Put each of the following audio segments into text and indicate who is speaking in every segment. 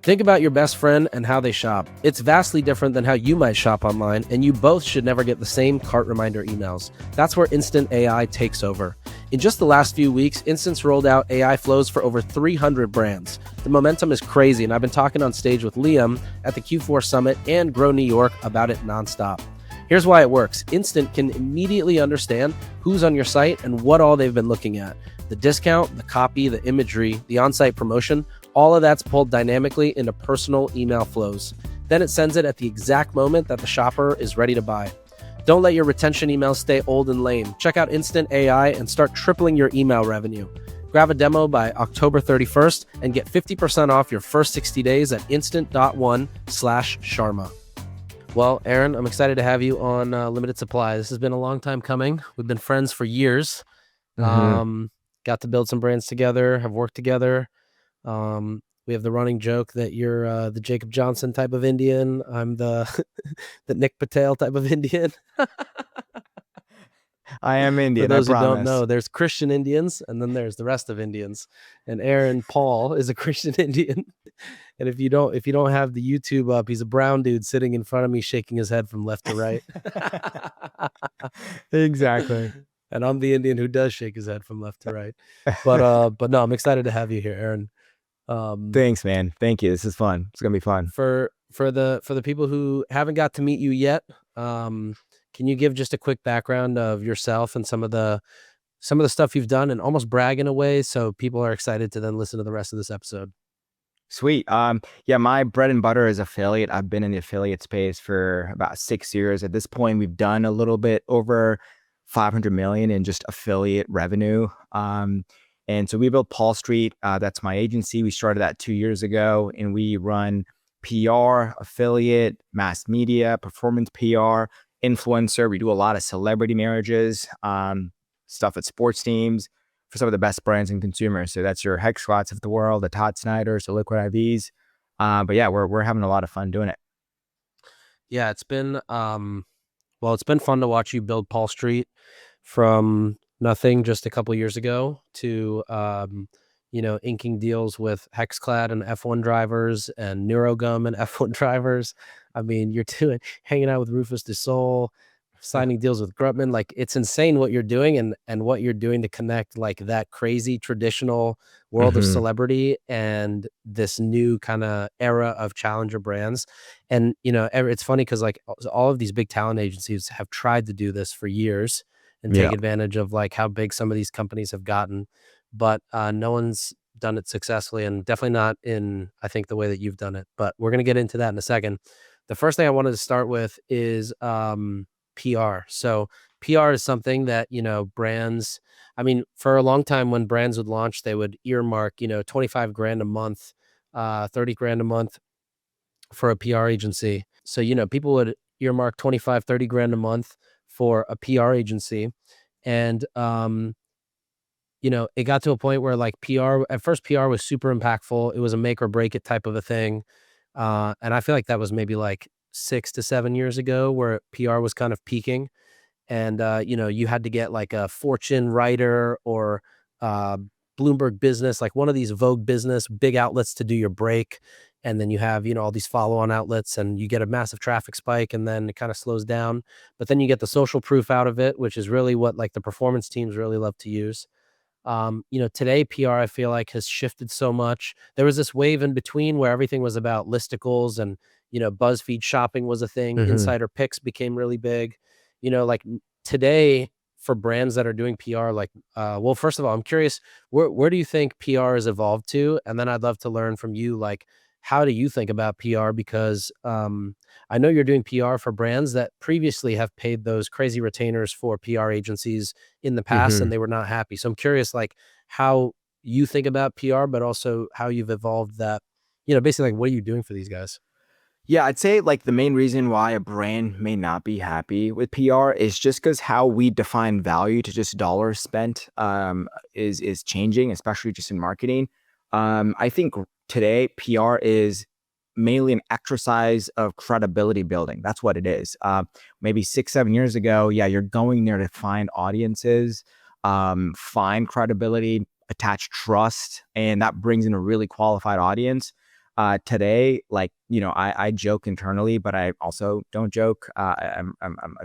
Speaker 1: Think about your best friend and how they shop. It's vastly different than how you might shop online, and you both should never get the same cart reminder emails. That's where Instant AI takes over. In just the last few weeks, Instant's rolled out AI flows for over 300 brands. The momentum is crazy, and I've been talking on stage with Liam at the Q4 Summit and Grow New York about it nonstop. Here's why it works. Instant can immediately understand who's on your site and what all they've been looking at. The discount, the copy, the imagery, the on-site promotion, all of that's pulled dynamically into personal email flows. Then it sends it at the exact moment that the shopper is ready to buy. Don't let your retention emails stay old and lame. Check out Instant AI and start tripling your email revenue. Grab a demo by October 31st and get 50% off your first 60 days at instant.one/Sharma. Well, Aaron, I'm excited to have you on Limited Supply. This has been a long time coming. We've been friends for years. Got to build some brands together, have worked together. We have the running joke that you're the Jacob Johnson type of Indian. I'm the the Nick Patel type of Indian.
Speaker 2: I am Indian.
Speaker 1: For those
Speaker 2: I
Speaker 1: who don't
Speaker 2: promise.
Speaker 1: know, there's Christian Indians, and then there's the rest of Indians. And Aaron Paul is a Christian Indian. And if you don't have the YouTube up, he's a brown dude sitting in front of me, shaking his head from left to right.
Speaker 2: Exactly.
Speaker 1: And I'm the Indian who does shake his head from left to right. But no, I'm excited to have you here, Aaron.
Speaker 2: Thanks, man. Thank you. This is fun. It's gonna be fun.
Speaker 1: For the people who haven't got to meet you yet, can you give just a quick background of yourself and some of the stuff you've done, and almost brag in a way, so people are excited to then listen to the rest of this episode?
Speaker 2: Sweet. Yeah, my bread and butter is affiliate. I've been in the affiliate space for about 6 years. At this point, we've done a little bit over 500 million in just affiliate revenue. And so we built Paul Street. That's my agency. We started that 2 years ago, and we run PR, affiliate, mass media, performance PR, influencer. We do a lot of celebrity marriages, stuff at sports teams for some of the best brands and consumers. So that's your Hex Squats of the world, the Todd Snyder, so Liquid IVs. But yeah, we're having a lot of fun doing it.
Speaker 1: Yeah, it's been it's been fun to watch you build Paul Street from nothing just a couple years ago to inking deals with Hexclad and F1 drivers and Neurogum and F1 drivers. I mean, you're hanging out with Rufus Du Sol, signing deals with Grutman. Like, it's insane what you're doing and what you're doing to connect like that crazy traditional world of celebrity and this new kind of era of challenger brands. And it's funny because like all of these big talent agencies have tried to do this for years and take advantage of like how big some of these companies have gotten, but no one's done it successfully, and definitely not in, I think, the way that you've done it. But we're going to get into that in a second. The first thing I wanted to start with is PR. So PR is something that, brands, I mean, for a long time when brands would launch, they would earmark, 25 grand a month, 30 grand a month for a PR agency. So, people would earmark 25, 30 grand a month for a PR agency. And, it got to a point where like at first PR was super impactful. It was a make or break it type of a thing. And I feel like that was maybe like 6 to 7 years ago where PR was kind of peaking. And, you had to get like a Fortune writer or Bloomberg Business, like one of these Vogue Business big outlets to do your break. And then you have, all these follow-on outlets, and you get a massive traffic spike, and then it kind of slows down. But then you get the social proof out of it, which is really what like the performance teams really love to use. Today PR, I feel like, has shifted so much. There was this wave in between where everything was about listicles and, BuzzFeed shopping was a thing. Insider picks became really big. Today for brands that are doing PR, like, well, first of all, I'm curious, where do you think PR has evolved to? And then I'd love to learn from you, like, how do you think about PR? Because I know you're doing PR for brands that previously have paid those crazy retainers for PR agencies in the past, and they were not happy. So I'm curious, like, how you think about PR, but also how you've evolved that, basically, like, what are you doing for these guys?
Speaker 2: Yeah, I'd say like the main reason why a brand may not be happy with PR is just because how we define value to just dollars spent is changing, especially just in marketing. I think today PR is mainly an exercise of credibility building. That's what it is. Maybe 6, 7 years ago, yeah, you're going there to find audiences, find credibility, attach trust, and that brings in a really qualified audience. Today, like, I joke internally, but I also don't joke. I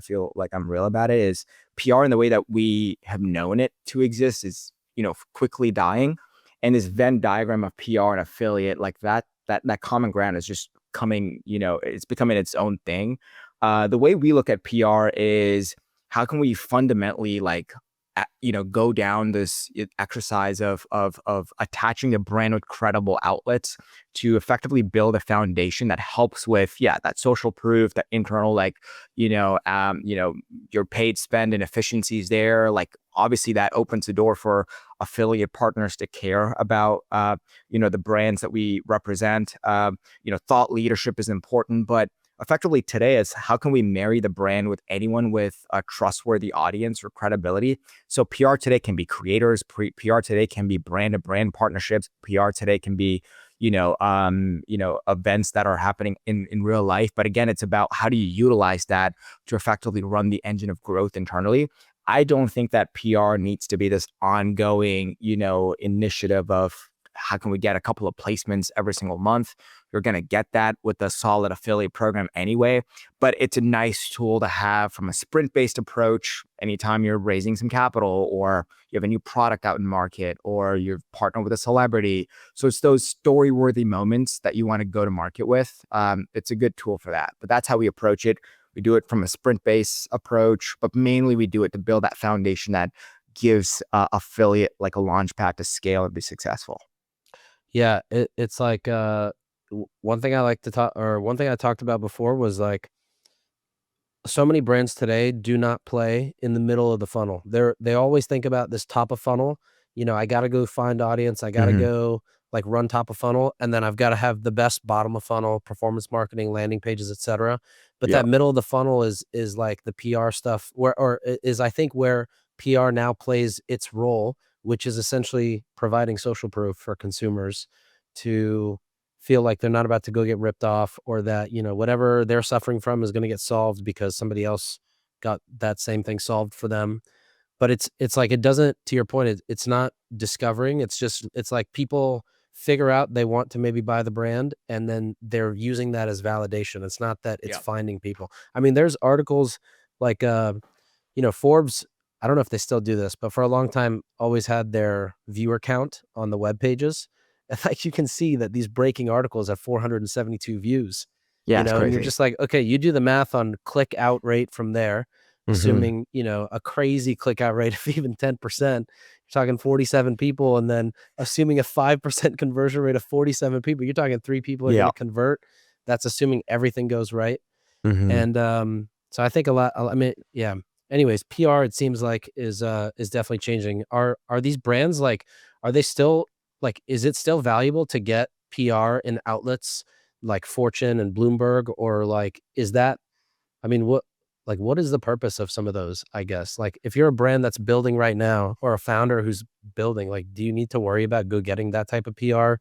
Speaker 2: feel like I'm real about it. Is PR in the way that we have known it to exist is, quickly dying. And this Venn diagram of PR and affiliate, like that common ground is just coming, it's becoming its own thing. The way we look at PR is how can we fundamentally like go down this exercise of attaching the brand with credible outlets to effectively build a foundation that helps with that social proof, that internal like your paid spend and efficiencies there. Like obviously that opens the door for affiliate partners to care about the brands that we represent. Thought leadership is important, but effectively today is how can we marry the brand with anyone with a trustworthy audience or credibility. So PR today can be creators, PR today can be brand to brand partnerships, PR today can be events that are happening in real life. But again, it's about how do you utilize that to effectively run the engine of growth internally. I don't think that PR needs to be this ongoing, initiative of how can we get a couple of placements every single month. You're going to get that with a solid affiliate program anyway, but it's a nice tool to have from a sprint-based approach anytime you're raising some capital or you have a new product out in market or you're partnered with a celebrity. So it's those story-worthy moments that you want to go to market with. It's a good tool for that, but that's how we approach it. We do it from a sprint-based approach, but mainly we do it to build that foundation that gives affiliate like a launch pad to scale and be successful.
Speaker 1: Yeah, it's like one thing I like to talk, or one thing I talked about before was like so many brands today do not play in the middle of the funnel. They always think about this top of funnel. I got to go find audience. I got to
Speaker 2: Hmm.
Speaker 1: go like run top of funnel, and then I've got to have the best bottom of funnel, performance marketing, landing pages, etc. But
Speaker 2: Yeah.
Speaker 1: that middle of the funnel is like the PR stuff, is I think where PR now plays its role, which is essentially providing social proof for consumers to feel like they're not about to go get ripped off, or that, whatever they're suffering from is going to get solved because somebody else got that same thing solved for them. But it's like it doesn't, to your point, it's not discovering. It's like people figure out they want to maybe buy the brand and then they're using that as validation. It's not that it's
Speaker 2: Yeah.
Speaker 1: finding people. I mean, there's articles like Forbes, I don't know if they still do this, but for a long time always had their viewer count on the web pages. And like you can see that these breaking articles have 472 views,
Speaker 2: Yeah. It's
Speaker 1: and you're
Speaker 2: crazy.
Speaker 1: just like, okay, you do the math on click out rate from there,
Speaker 2: Hmm.
Speaker 1: assuming, a crazy click out rate of even 10%, you're talking 47 people. And then assuming a 5% conversion rate of 47 people, you're talking 3 people are going
Speaker 2: Yeah.
Speaker 1: to convert. That's assuming everything goes right.
Speaker 2: Hmm.
Speaker 1: And, so I think a lot, I mean, yeah. Anyways, PR, it seems like is definitely changing. Are these brands like, are they still like, is it still valuable to get PR in outlets like Fortune and Bloomberg, or like, is that, I mean, what is the purpose of some of those, I guess? Like, if you're a brand that's building right now or a founder who's building, like, do you need to worry about go getting that type of PR?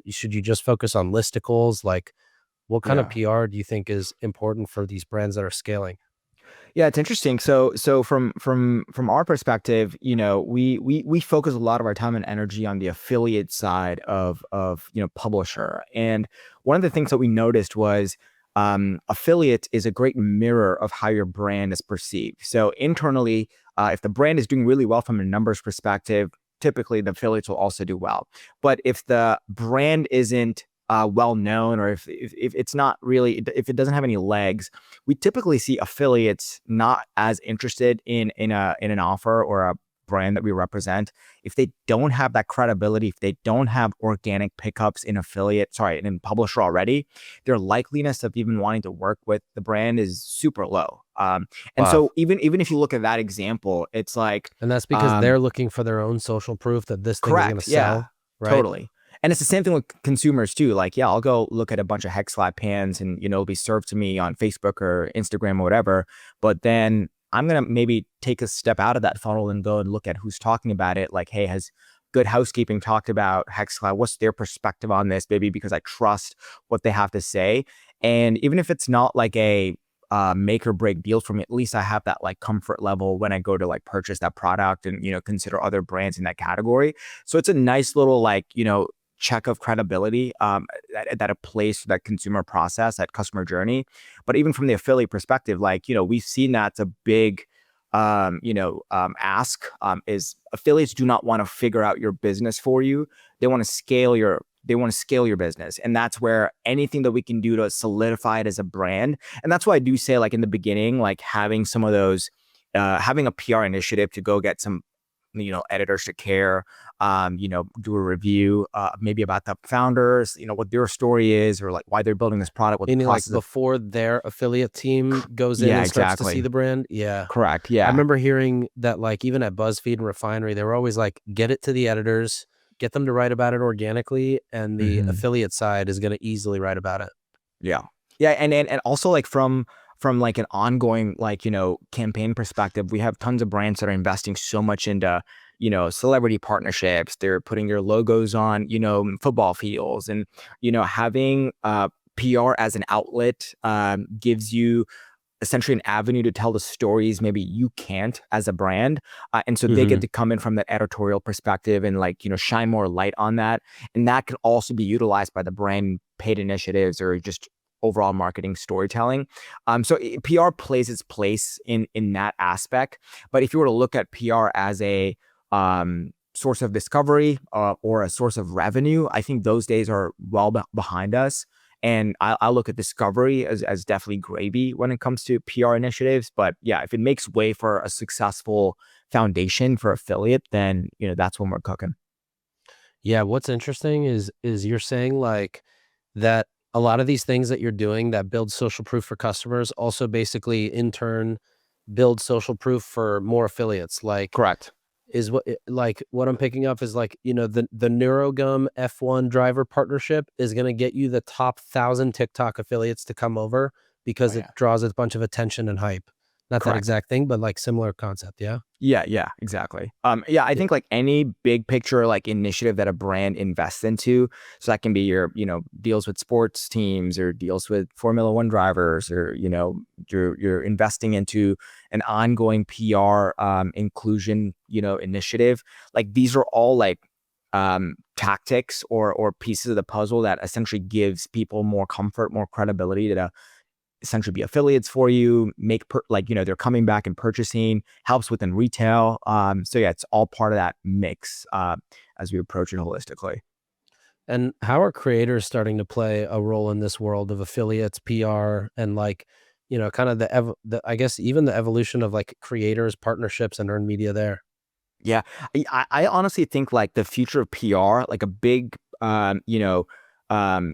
Speaker 1: Should you just focus on listicles? Like, what kind of
Speaker 2: Yeah.
Speaker 1: PR do you think is important for these brands that are scaling?
Speaker 2: Yeah, it's interesting. So from our perspective, we focus a lot of our time and energy on the affiliate side of publisher. And one of the things that we noticed was affiliate is a great mirror of how your brand is perceived. So internally, if the brand is doing really well from a numbers perspective, typically the affiliates will also do well. But if the brand isn't well known, or if it's not really, if it doesn't have any legs, we typically see affiliates not as interested in an offer or a brand that we represent if they don't have that credibility, if they don't have organic pickups in publisher already. Their likeliness of even wanting to work with the brand is super low. And
Speaker 1: Wow.
Speaker 2: so even if you look at that example, it's like,
Speaker 1: And that's because
Speaker 2: um,
Speaker 1: they're looking for their own social proof that this thing is gonna
Speaker 2: correct. Yeah,
Speaker 1: sell, right?
Speaker 2: totally. And it's the same thing with consumers too. Like, yeah, I'll go look at a bunch of hex lab pans and, it'll be served to me on Facebook or Instagram or whatever. But then I'm going to maybe take a step out of that funnel and go and look at who's talking about it. Like, hey, has Good Housekeeping talked about hex lab? What's their perspective on this, maybe because I trust what they have to say. And even if it's not like a make or break deal for me, at least I have that like comfort level when I go to like purchase that product and, consider other brands in that category. So it's a nice little like, check of credibility that it plays for that consumer process, that customer journey. But even from the affiliate perspective, like, we've seen that's a big ask is affiliates do not want to figure out your business for you. They want to scale your business. And that's where anything that we can do to solidify it as a brand. And that's why I do say, like, in the beginning, like having some of those, having a PR initiative to go get some, editors to care, do a review, maybe about the founders, what their story is, or like why they're building this product, what the
Speaker 1: Meaning like
Speaker 2: process of.
Speaker 1: before their affiliate team goes in
Speaker 2: Yeah,
Speaker 1: and starts to see
Speaker 2: exactly.
Speaker 1: the brand? Yeah.
Speaker 2: Correct.
Speaker 1: I
Speaker 2: Yeah.
Speaker 1: remember hearing that, like, even at BuzzFeed and Refinery, they were always like, get it to the editors, get them to write about it organically, and the
Speaker 2: Mhm.
Speaker 1: affiliate side is gonna easily write about it.
Speaker 2: Yeah. Yeah, and also, like, from like an ongoing, like, campaign perspective, we have tons of brands that are investing so much into, celebrity partnerships. They're putting their logos on, football fields, and, having PR as an outlet gives you essentially an avenue to tell the stories maybe you can't as a brand. And so they get
Speaker 1: Mhm.
Speaker 2: to come in from that editorial perspective and, like, shine more light on that. And that can also be utilized by the brand paid initiatives or just overall marketing storytelling. PR plays its place in that aspect. But if you were to look at PR as a source of discovery or a source of revenue, I think those days are well behind us. And I look at discovery as definitely gravy when it comes to PR initiatives. But yeah, if it makes way for a successful foundation for affiliate, then, that's when we're cooking.
Speaker 1: Yeah, what's interesting is you're saying, like, that a lot of these things that you're doing that build social proof for customers also basically in turn build social proof for more affiliates, like,
Speaker 2: Correct.
Speaker 1: is what like, what I'm picking up is, like, the NeuroGum F1 driver partnership is gonna get you the top 1,000 TikTok affiliates to come over
Speaker 2: Oh
Speaker 1: because it
Speaker 2: yeah.
Speaker 1: draws a bunch of attention and hype. Not that
Speaker 2: Correct.
Speaker 1: exact thing, but, like, similar concept, yeah?
Speaker 2: Yeah, yeah, exactly. Yeah, I
Speaker 1: Yeah.
Speaker 2: think like any big picture like initiative that a brand invests into, so that can be your, deals with sports teams or deals with Formula One drivers, or, you're investing into an ongoing PR inclusion, initiative. Like, these are all like tactics or pieces of the puzzle that essentially gives people more comfort, more credibility to essentially be affiliates for you, like, they're coming back and purchasing, helps within retail. So yeah, it's all part of that mix as we approach it holistically.
Speaker 1: And how are creators starting to play a role in this world of affiliates, PR, and, like, kind of the I guess even the evolution of, like, creators, partnerships, and earned media there?
Speaker 2: Yeah, I honestly think like the future of PR, like a big,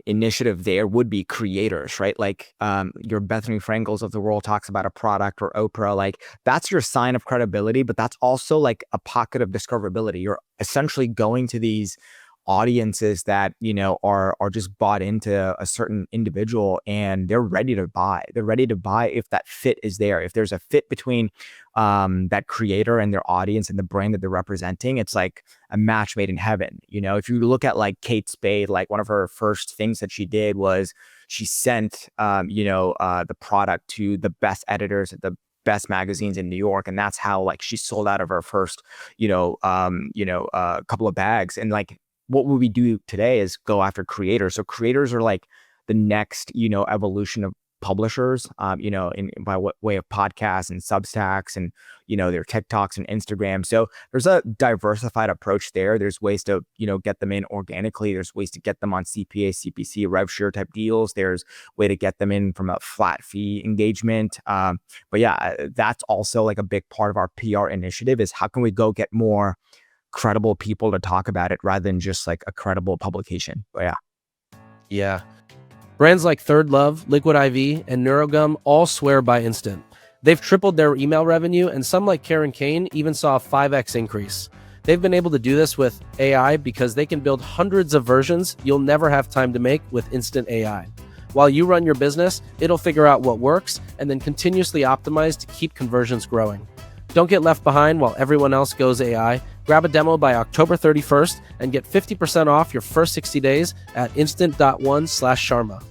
Speaker 2: initiative there would be creators, right? Like, your Bethany Frankels of the world talks about a product, or Oprah. Like, that's your sign of credibility, but that's also like a pocket of discoverability. You're essentially going to these audiences that, are just bought into a certain individual, and they're ready to buy. They're ready to buy if that fit is there. If there's a fit between that creator and their audience and the brand that they're representing, it's like a match made in heaven. If you look at like Kate Spade, like one of her first things that she did was she sent, the product to the best editors at the best magazines in New York, and that's how, like, she sold out of her first, couple of bags. And like, what would we do today is go after creators. So creators are like the next, evolution of publishers, by what way of podcasts and Substacks and, their TikToks and Instagram. So there's a diversified approach there. There's ways to, get them in organically. There's ways to get them on CPA, CPC, rev share type deals. There's way to get them in from a flat fee engagement. But yeah, that's also like a big part of our PR initiative is how can we go get more credible people to talk about it rather than just like a credible publication. But yeah.
Speaker 1: Yeah. Brands like Third Love, Liquid IV, and NeuroGum all swear by Instant. They've tripled their email revenue, and some like Karen Kane even saw a 5x increase. They've been able to do this with AI because they can build hundreds of versions you'll never have time to make with Instant AI. While you run your business, it'll figure out what works and then continuously optimize to keep conversions growing. Don't get left behind while everyone else goes AI. Grab a demo by October 31st and get 50% off your first 60 days at instant.one/Sharma.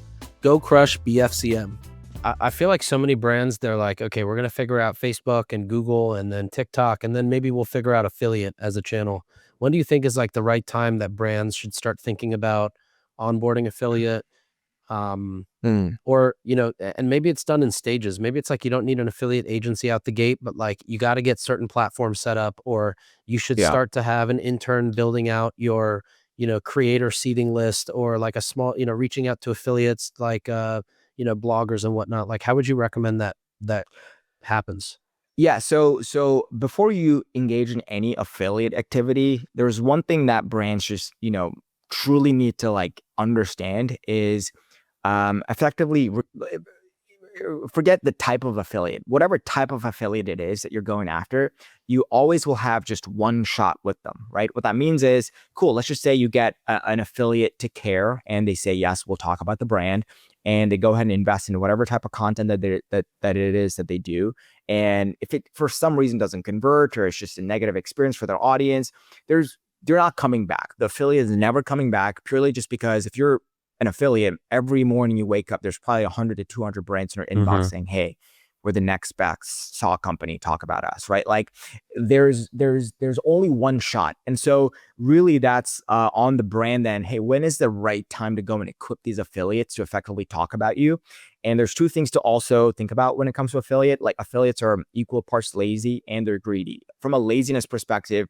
Speaker 1: Go crush BFCM. I feel like so many brands, they're like, okay, we're going to figure out Facebook and Google and then TikTok, and then maybe we'll figure out affiliate as a channel. when do you think is like the right time that brands should start thinking about onboarding affiliate? Um,
Speaker 2: Mm,
Speaker 1: or, and maybe it's done in stages. Maybe it's like you don't need an affiliate agency out the gate, but like you got to get certain platforms set up, or you should
Speaker 2: yeah.
Speaker 1: start to have an intern building out your, creator seeding list, or like a small, reaching out to affiliates like, bloggers and whatnot. Like, how would you recommend that happens?
Speaker 2: Yeah, so before you engage in any affiliate activity, there's one thing that brands just, truly need to like understand is effectively forget the type of affiliate. Whatever type of affiliate it is that you're going after, you always will have just one shot with them, right? What that means is, cool, let's just say you get an affiliate to care and they say, yes, we'll talk about the brand. And they go ahead and invest in whatever type of content that it is that they do. And if it for some reason doesn't convert or it's just a negative experience for their audience, they're not coming back. The affiliate is never coming back purely just because if you're an affiliate, every morning you wake up, there's probably 100 to 200 brands in your inbox
Speaker 1: Mhm.
Speaker 2: saying, hey, we're the next best saw company, talk about us, right? Like there's only one shot. And so really that's on the brand then, hey, when is the right time to go and equip these affiliates to effectively talk about you? And there's two things to also think about when it comes to affiliate. Like affiliates are equal parts lazy and they're greedy. From a laziness perspective,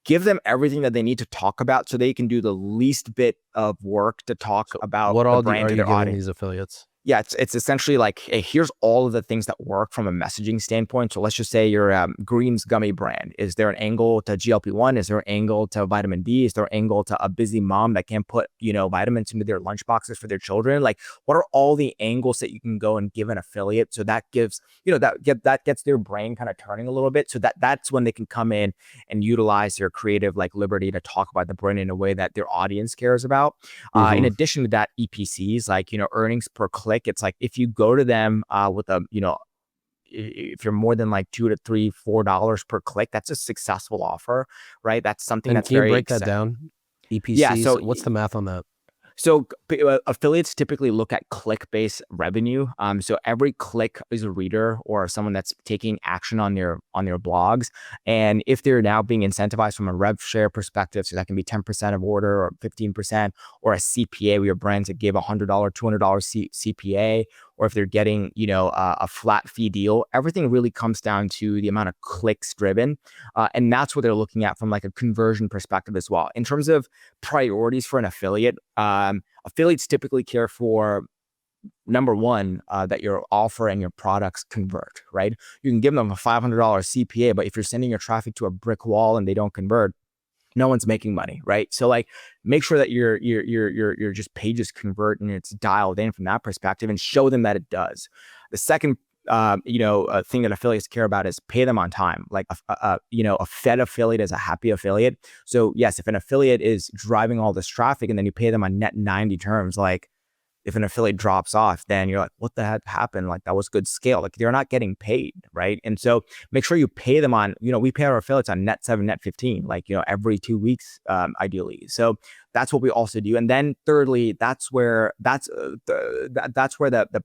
Speaker 2: give them everything that they need to talk about so they can do the least bit of work to talk
Speaker 1: So
Speaker 2: about
Speaker 1: what
Speaker 2: the
Speaker 1: all
Speaker 2: brand
Speaker 1: are
Speaker 2: to
Speaker 1: you
Speaker 2: their
Speaker 1: giving
Speaker 2: audience.
Speaker 1: these affiliates?
Speaker 2: Yeah, it's essentially like, hey, here's all of the things that work from a messaging standpoint. So let's just say your Greens gummy brand. Is there an angle to GLP-1? Is there an angle to vitamin D? Is there an angle to a busy mom that can't put, vitamins into their lunch boxes for their children? Like, what are all the angles that you can go and give an affiliate? So that gives, that gets their brain kind of turning a little bit. So that's when they can come in and utilize their creative like liberty to talk about the brand in a way that their audience cares about. In
Speaker 1: Mhm.
Speaker 2: addition to that, EPCs, like, earnings per click, it's like if you go to them with a, if you're more than like $2 to $3, $4 per click, that's a successful offer, right? That's something
Speaker 1: And
Speaker 2: that's
Speaker 1: can you
Speaker 2: very
Speaker 1: break that
Speaker 2: exciting.
Speaker 1: down?
Speaker 2: Yeah.
Speaker 1: EPCs,
Speaker 2: So
Speaker 1: what's the math on that?
Speaker 2: Affiliates typically look at click-based revenue. So every click is a reader or someone that's taking action on your blogs. And if they're now being incentivized from a rev share perspective, so that can be 10% of order or 15%, or a CPA where your brands that give $100, $200 CPA, or if they're getting, a flat fee deal, everything really comes down to the amount of clicks driven. And that's what they're looking at from like a conversion perspective as well. In terms of priorities for an affiliate, affiliates typically care for number one, that your offer and your products convert, right? You can give them a $500 CPA, but if you're sending your traffic to a brick wall and they don't convert, no one's making money, right? So like make sure that your just pages convert and it's dialed in from that perspective and show them that it does. The second thing that affiliates care about is pay them on time. Like a fed affiliate is a happy affiliate. So yes, if an affiliate is driving all this traffic and then you pay them on net 90 terms, like if an affiliate drops off, then you're like, what the heck happened? Like that was good scale. Like they're not getting paid, right? And so make sure you pay them on, we pay our affiliates on net 7, net 15, like, every 2 weeks, ideally. So that's what we also do. And then thirdly, that's where the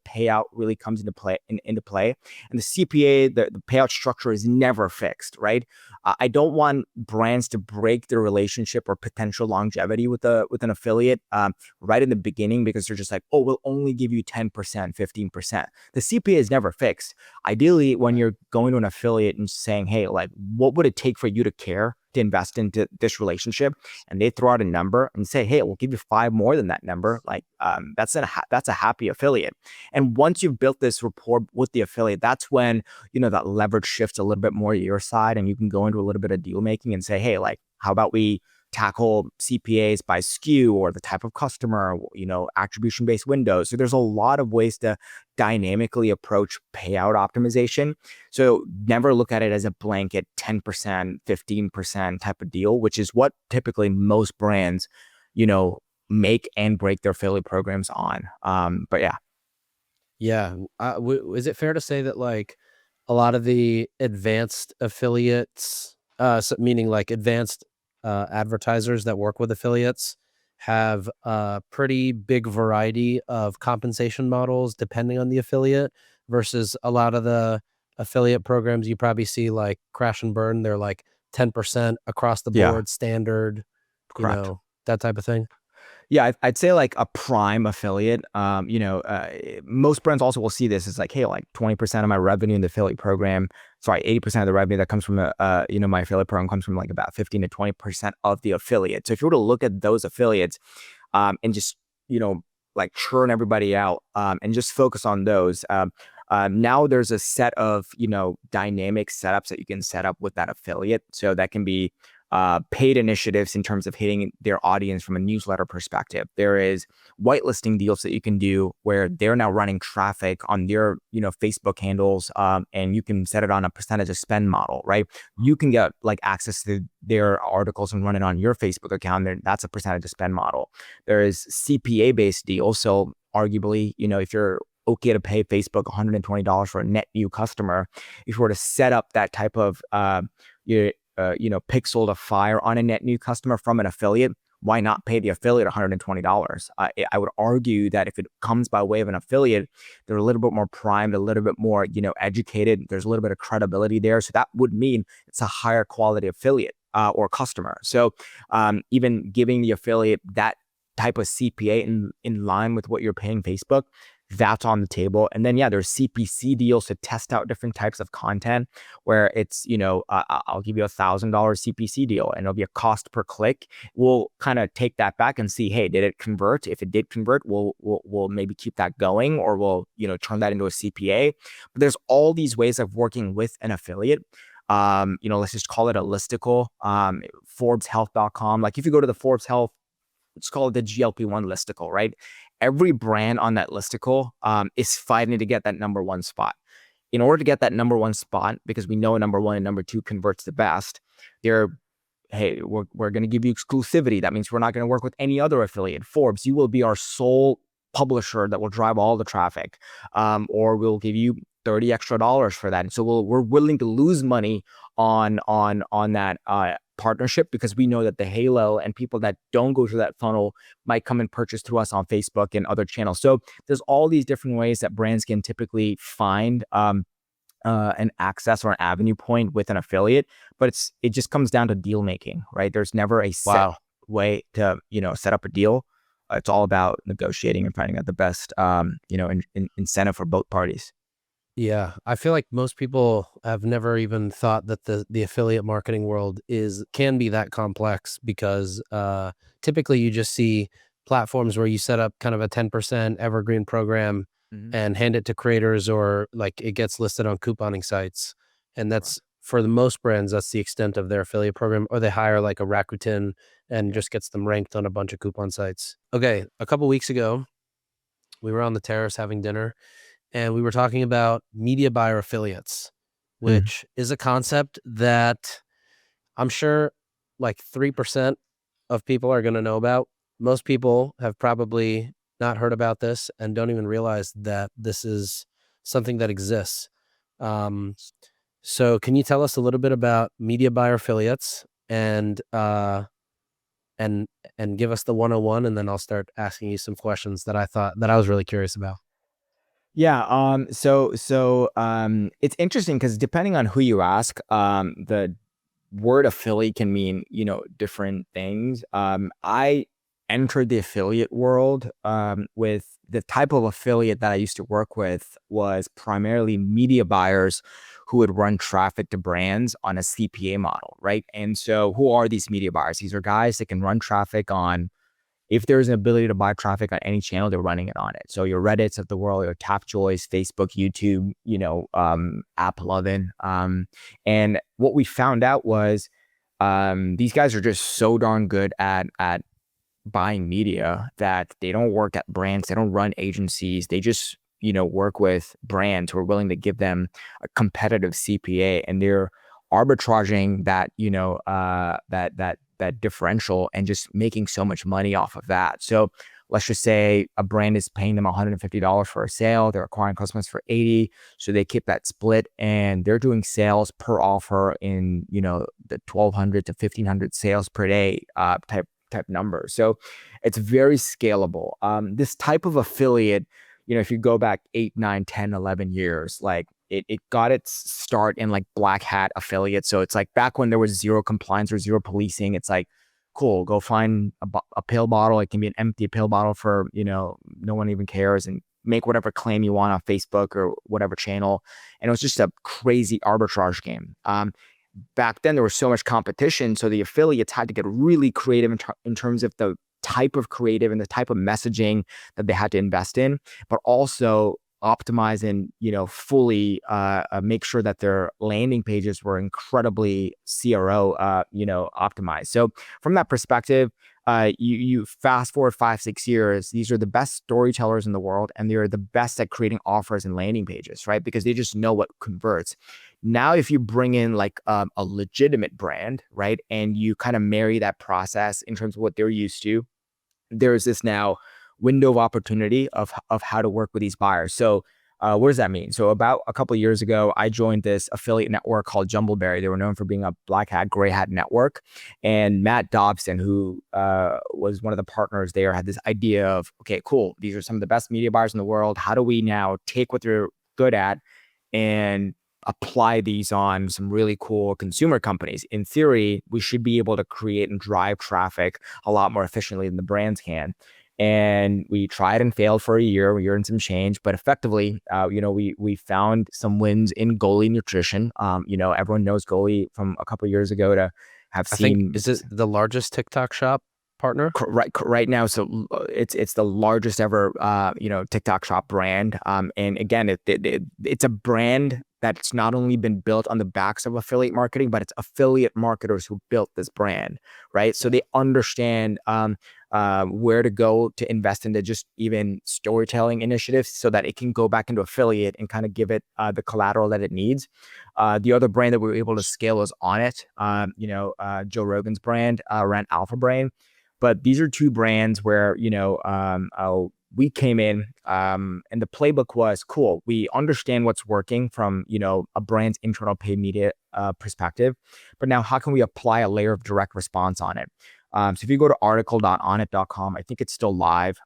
Speaker 2: payout really comes into play. And the CPA, the payout structure is never fixed, right? I don't want brands to break their relationship or potential longevity with an affiliate right in the beginning because they're just like, oh, we'll only give you 10%, 15%. The CPA is never fixed. Ideally, when you're going to an affiliate and saying, hey, like, what would it take for you to care to invest into this relationship? And they throw out a number and say, hey, we'll give you 5 more than that number. Like, that's a happy affiliate. And once you've built this rapport with the affiliate, that's when, that leverage shifts a little bit more to your side and you can go into a little bit of deal making and say, hey, like, how about we tackle CPAs by SKU or the type of customer, attribution-based windows. So there's a lot of ways to dynamically approach payout optimization. So never look at it as a blanket 10%, 15% type of deal, which is what typically most brands, make and break their affiliate programs on. But yeah.
Speaker 1: Yeah. Is it fair to say that like a lot of the advanced affiliates, meaning like advanced advertisers that work with affiliates, have a pretty big variety of compensation models depending on the affiliate, versus a lot of the affiliate programs you probably see like crash and burn? They're like 10% across the
Speaker 2: Yeah,
Speaker 1: board, standard,
Speaker 2: correct.
Speaker 1: that type of thing?
Speaker 2: Yeah, I'd say like a prime affiliate. Most brands also will see this as like, hey, like 20% of my revenue in the affiliate program. Sorry, 80% of the revenue that comes from my affiliate program comes from like about 15 to 20% of the affiliate. So if you were to look at those affiliates, and just you know like churn everybody out, and just focus on those. Now there's a set of dynamic setups that you can set up with that affiliate. So that can be paid initiatives in terms of hitting their audience from a newsletter perspective. There is whitelisting deals that you can do where they're now running traffic on their Facebook handles, and you can set it on a percentage of spend model, right? You can get like access to their articles and run it on your Facebook account. That's a percentage of spend model. There is CPA based deals. So arguably, if you're okay to pay Facebook $120 for a net new customer, if you were to set up that type of pixel to fire on a net new customer from an affiliate, why not pay the affiliate $120? I would argue that if it comes by way of an affiliate, they're a little bit more primed, a little bit more, educated. There's a little bit of credibility there. So that would mean it's a higher quality affiliate or customer. So even giving the affiliate that type of CPA in line with what you're paying Facebook, that's on the table. And then, yeah, there's CPC deals to test out different types of content where it's, I'll give you $1,000 CPC deal and it'll be a cost per click. We'll kind of take that back and see, hey, did it convert? If it did convert, we'll maybe keep that going, or we'll, turn that into a CPA. But there's all these ways of working with an affiliate. Let's just call it a listicle, ForbesHealth.com. Like if you go to the Forbes Health, let's call it the GLP-1 listicle, right? Every brand on that listicle is fighting to get that number one spot. In order to get that number one spot, because we know number one and number two converts the best, hey, we're going to give you exclusivity. That means we're not going to work with any other affiliate. Forbes, you will be our sole publisher that will drive all the traffic, or we'll give you $30 extra for that. And so we're willing to lose money on that partnership, because we know that the halo and people that don't go through that funnel might come and purchase through us on Facebook and other channels. So there's all these different ways that brands can typically find an access or an avenue point with an affiliate, but it just comes down to deal making, right? There's never a set
Speaker 1: Wow.
Speaker 2: way to set up a deal. It's all about negotiating and finding out the best incentive for both parties.
Speaker 1: Yeah, I feel like most people have never even thought that the affiliate marketing world can be that complex, because typically you just see platforms where you set up kind of a 10% evergreen program
Speaker 2: Mhm.
Speaker 1: and hand it to creators, or like it gets listed on couponing sites. And that's, for the most brands, that's the extent of their affiliate program, or they hire like a Rakuten and
Speaker 2: Yeah.
Speaker 1: just gets them ranked on a bunch of coupon sites. Okay, a couple weeks ago, we were on the terrace having dinner, and we were talking about media buyer affiliates,
Speaker 2: Mhm.
Speaker 1: which is a concept that I'm sure like 3% of people are going to know about. Most people have probably not heard about this and don't even realize that this is something that exists. Um, so can you tell us a little bit about media buyer affiliates, and and give us the 101, and then I'll start asking you some questions that I was really curious about.
Speaker 2: Yeah. It's interesting because depending on who you ask, the word affiliate can mean, different things. I entered the affiliate world with the type of affiliate that I used to work with was primarily media buyers who would run traffic to brands on a CPA model, right? And so who are these media buyers? These are guys that can run traffic on, if there's an ability to buy traffic on any channel, they're running it on it. So your Reddits of the world, your Tapjoys, Facebook, YouTube, App Lovin'. And what we found out was these guys are just so darn good at buying media that they don't work at brands, they don't run agencies, they just work with brands who are willing to give them a competitive CPA, and they're arbitraging that that differential and just making so much money off of that. So let's just say a brand is paying them $150 for a sale, they're acquiring customers for 80, so they keep that split and they're doing sales per offer in the 1,200 to 1,500 sales per day type number. So it's very scalable. This type of affiliate, if you go back 8, 9, 10, 11 years, like it got its start in like black hat affiliates. So it's like back when there was zero compliance or zero policing. It's like, cool, go find a pill bottle. It can be an empty pill bottle for, no one even cares, and make whatever claim you want on Facebook or whatever channel. And it was just a crazy arbitrage game. Back then there was so much competition, so the affiliates had to get really creative in terms of the type of creative and the type of messaging that they had to invest in, but also optimize and fully make sure that their landing pages were incredibly CRO optimized. So from that perspective, you fast forward 5-6 years, these are the best storytellers in the world, and they're the best at creating offers and landing pages, right? Because they just know what converts. Now, if you bring in like a legitimate brand, right, and you kind of marry that process in terms of what they're used to, there's this now window of opportunity of how to work with these buyers. So what does that mean? So about a couple of years ago, I joined this affiliate network called Jumbleberry. They were known for being a black hat, gray hat network. And Matt Dobson, who was one of the partners there, had this idea of, okay, cool, these are some of the best media buyers in the world. How do we now take what they're good at and apply these on some really cool consumer companies? In theory, we should be able to create and drive traffic a lot more efficiently than the brands can. And we tried and failed for a year and some change, but effectively, we found some wins in Goalie Nutrition. Everyone knows Goalie from a couple of years ago to have
Speaker 1: I think,
Speaker 2: seen.
Speaker 1: is it the largest TikTok shop partner?
Speaker 2: Right now, so it's the largest ever TikTok shop brand. And again, it's a brand that's not only been built on the backs of affiliate marketing, but it's affiliate marketers who built this brand, right? So they understand where to go to invest into just even storytelling initiatives so that it can go back into affiliate and kind of give it the collateral that it needs. The other brand that we were able to scale was On It, Joe Rogan's brand, around Alpha Brain. But these are two brands where, we came in and the playbook was, cool, we understand what's working from, a brand's internal paid media perspective. But now how can we apply a layer of direct response on it? So if you go to article.onit.com, I think it's still live.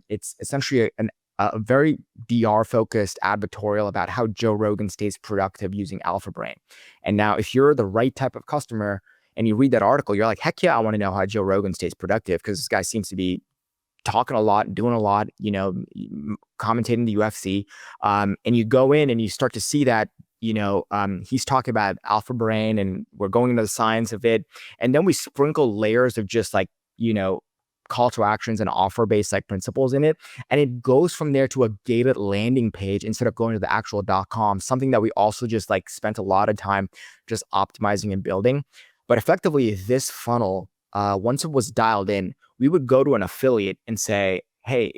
Speaker 2: It's essentially a very DR focused advertorial about how Joe Rogan stays productive using Alpha Brain. And now if you're the right type of customer, and you read that article, you're like, heck yeah, I want to know how Joe Rogan stays productive, because this guy seems to be talking a lot, doing a lot, commentating the UFC. And you go in and you start to see that, he's talking about Alpha Brain, and we're going into the science of it. And then we sprinkle layers of just like, call to actions and offer-based like principles in it. And it goes from there to a gated landing page instead of going to the actual .com, something that we also just like spent a lot of time just optimizing and building. But effectively, this funnel, once it was dialed in, we would go to an affiliate and say, hey,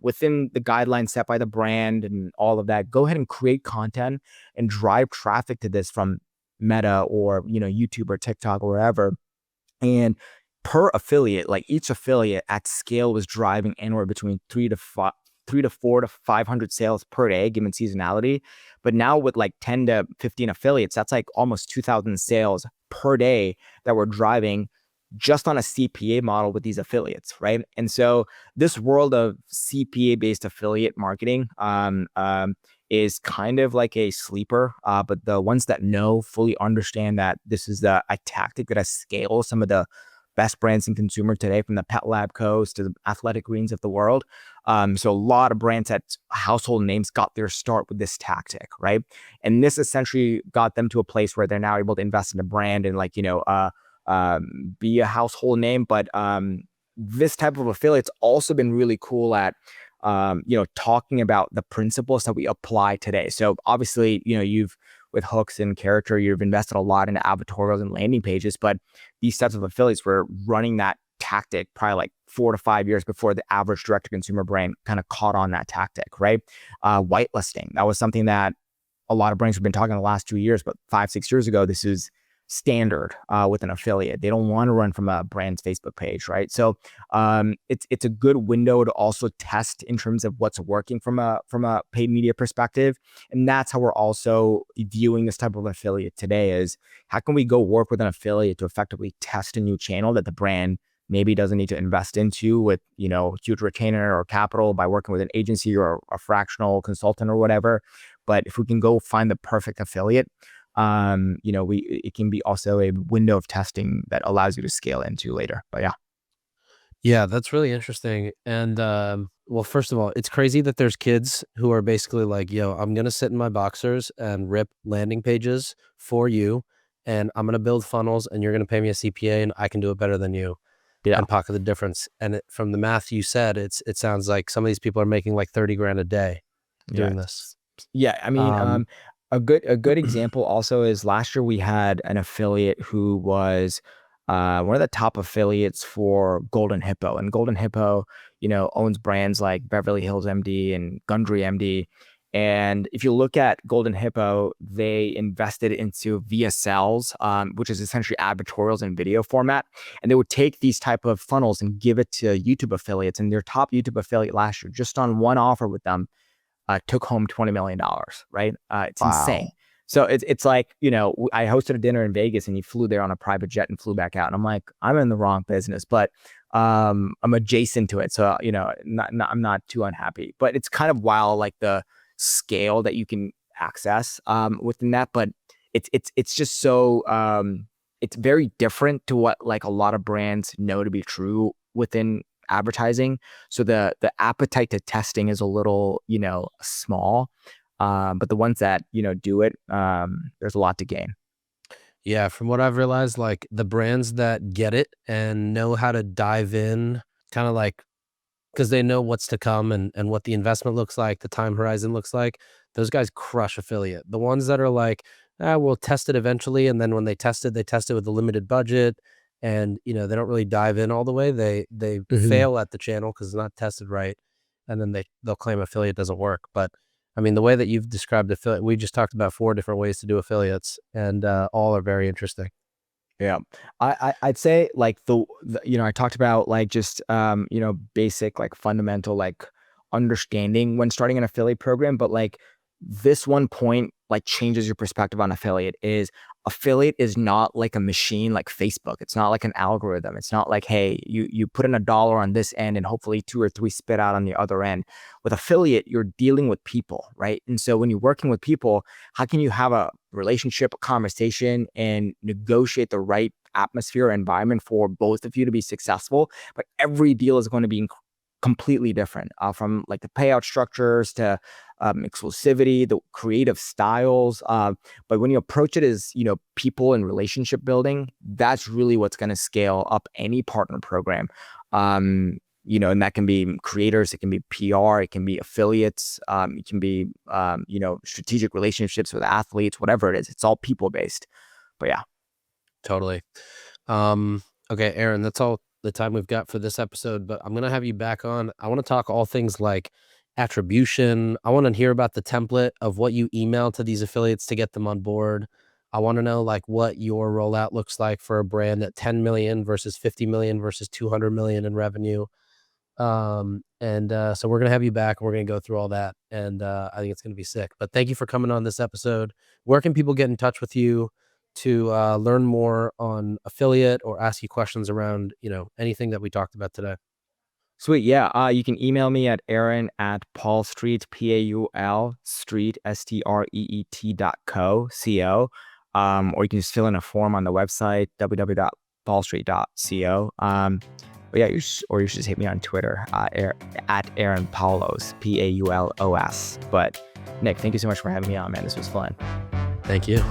Speaker 2: within the guidelines set by the brand and all of that, go ahead and create content and drive traffic to this from Meta or, YouTube or TikTok or wherever. And per affiliate, like each affiliate at scale was driving anywhere between 3 to 4 to 500 sales per day, given seasonality. But now with like 10 to 15 affiliates, that's like almost 2,000 sales per day that we're driving just on a CPA model with these affiliates, right? And so this world of CPA-based affiliate marketing is kind of like a sleeper, but the ones that know fully understand that this is a tactic that has scale some of the best brands in consumer today, from the Pet Lab Co's to the Athletic Greens of the world. So a lot of brands that household names got their start with this tactic, right? And this essentially got them to a place where they're now able to invest in a brand and like, be a household name. But this type of affiliate's also been really cool at, talking about the principles that we apply today. So obviously, you've, with hooks and character, you've invested a lot into advertorials and landing pages, but these types of affiliates were running that tactic probably like 4 to 5 years before the average direct-to-consumer brand kind of caught on that tactic, right? Whitelisting, that was something that a lot of brands have been talking the last 2 years, but 5-6 years ago, this is standard with an affiliate. They don't want to run from a brand's Facebook page, right? So it's a good window to also test in terms of what's working from a paid media perspective. And that's how we're also viewing this type of affiliate today, is how can we go work with an affiliate to effectively test a new channel that the brand maybe doesn't need to invest into with, huge retainer or capital by working with an agency or a fractional consultant or whatever. But if we can go find the perfect affiliate, it can be also a window of testing that allows you to scale into later. But yeah.
Speaker 1: Yeah, that's really interesting. And well, first of all, it's crazy that there's kids who are basically like, yo, I'm going to sit in my boxers and rip landing pages for you. And I'm going to build funnels and you're going to pay me a CPA and I can do it better than you
Speaker 2: Yeah.
Speaker 1: and pocket the difference. And from the math you said, it sounds like some of these people are making like 30 grand a day
Speaker 2: Yeah.
Speaker 1: doing this.
Speaker 2: Yeah, I mean,
Speaker 1: Um,
Speaker 2: a good example also is last year we had an affiliate who was one of the top affiliates for Golden Hippo, and Golden Hippo, owns brands like Beverly Hills MD and Gundry MD. And if you look at Golden Hippo, they invested into VSLs, which is essentially advertorials in video format, and they would take these type of funnels and give it to YouTube affiliates. And their top YouTube affiliate last year, just on one offer with them, took home $20 million, right? It's insane.
Speaker 1: wow.
Speaker 2: So it's like, I hosted a dinner in Vegas and he flew there on a private jet and flew back out. And I'm like, I'm in the wrong business, but I'm adjacent to it. So, I'm not too unhappy, but it's kind of wild, like the scale that you can access within that. But it's just so, it's very different to what like a lot of brands know to be true within advertising. So the appetite to testing is a little, small. But the ones that, do it, there's a lot to gain.
Speaker 1: Yeah, from what I've realized, like the brands that get it and know how to dive in, kind of like because they know what's to come and what the investment looks like, the time horizon looks like, those guys crush affiliate. The ones that are like, we'll test it eventually, and then when they test it with a limited budget, and they don't really dive in all the way. They
Speaker 2: Mhm.
Speaker 1: fail at the channel because it's not tested right, and then they'll claim affiliate doesn't work. But I mean, the way that you've described affiliate, we just talked about 4 different ways to do affiliates, and all are very interesting.
Speaker 2: Yeah. I'd say like I talked about like just basic like fundamental like understanding when starting an affiliate program, but like this one point like changes your perspective on affiliate is not like a machine like Facebook. It's not like an algorithm. It's not like, hey, you put in $1 on this end and hopefully 2 or 3 spit out on the other end. With affiliate, you're dealing with people, right? And so when you're working with people, how can you have a relationship, a conversation, and negotiate the right atmosphere or environment for both of you to be successful? But every deal is going to be completely different, from like the payout structures to exclusivity, the creative styles. But when you approach it as, people and relationship building, that's really what's going to scale up any partner program. And that can be creators, it can be PR, it can be affiliates, it can be, strategic relationships with athletes, whatever it is. It's all people based. But yeah.
Speaker 1: Totally. Okay, Aaron, that's all the time we've got for this episode, but I'm going to have you back on. I want to talk all things like attribution. I want to hear about the template of what you email to these affiliates to get them on board. I want to know like what your rollout looks like for a brand at 10 million versus 50 million versus 200 million in revenue. So we're going to have you back and we're going to go through all that. And I think it's going to be sick. But thank you for coming on this episode. Where can people get in touch with you to learn more on affiliate or ask you questions around, anything that we talked about today?
Speaker 2: Sweet. Yeah. You can email me at Aaron at Paul Street, Paul Street, street.co. Or you can just fill in a form on the website, www.paulstreet.co. But yeah, or you should just hit me on Twitter, at Aaron Paulos, Paulos. But Nick, thank you so much for having me on, man. This was fun.
Speaker 1: Thank you.